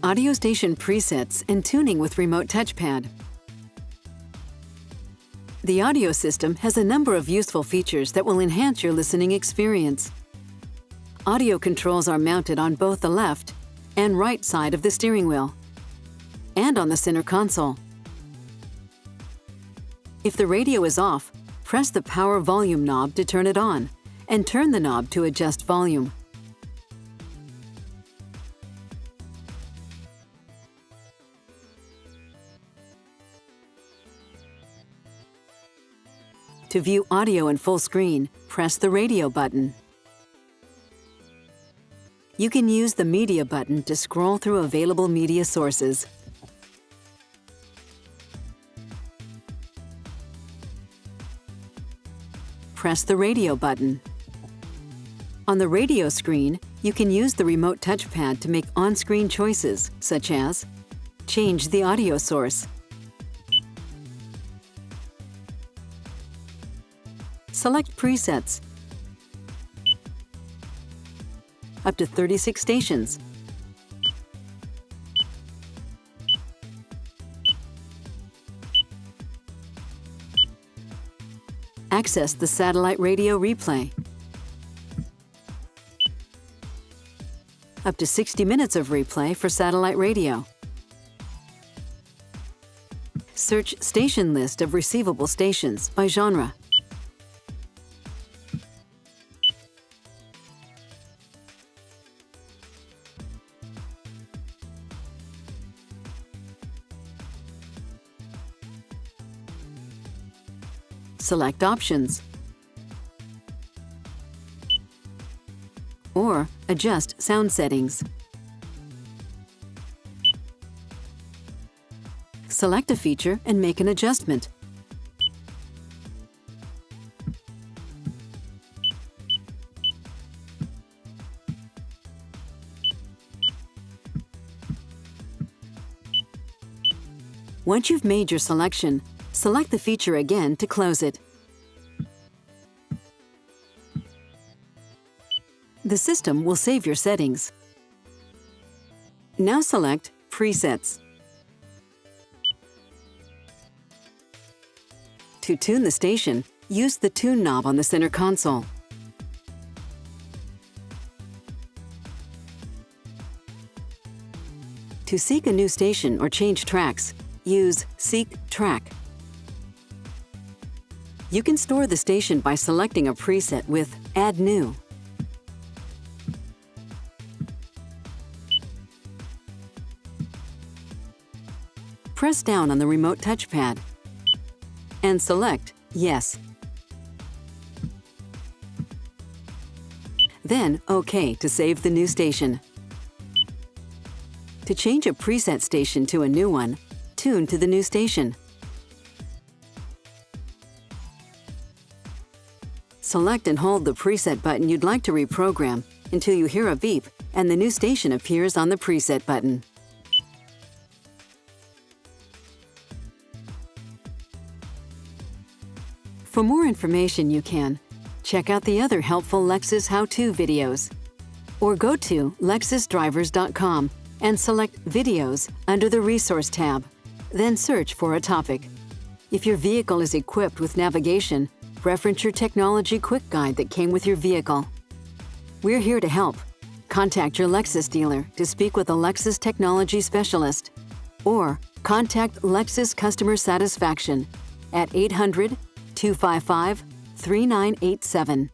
audio station presets and tuning with Remote Touchpad. The audio system has a number of useful features that will enhance your listening experience. Audio controls are mounted on both the left and right side of the steering wheel, and on the center console. If the radio is off, press the power volume knob to turn it on, and turn the knob to adjust volume. To view audio in full screen, press the radio button. You can use the media button to scroll through available media sources. Press the radio button. On the radio screen, you can use the Remote Touchpad to make on-screen choices, such as change the audio source, select presets, up to 36 stations, access the satellite radio replay, up to 60 minutes of replay for satellite radio. Search station list of receivable stations by genre. Select options, or adjust sound settings. Select a feature and make an adjustment. Once you've made your selection, select the feature again to close it. The system will save your settings. Now select Presets. To tune the station, use the Tune knob on the center console. To seek a new station or change tracks, use Seek Track. You can store the station by selecting a preset with Add New. Press down on the Remote Touchpad and select Yes. Then OK to save the new station. To change a preset station to a new one, tune to the new station. Select and hold the preset button you'd like to reprogram until you hear a beep and the new station appears on the preset button. For more information, you can check out the other helpful Lexus how-to videos, or go to lexusdrivers.com and select Videos under the Resource tab, then search for a topic. If your vehicle is equipped with navigation, reference your technology quick guide that came with your vehicle. We're here to help. Contact your Lexus dealer to speak with a Lexus technology specialist, or contact Lexus Customer Satisfaction at 800-255-3987.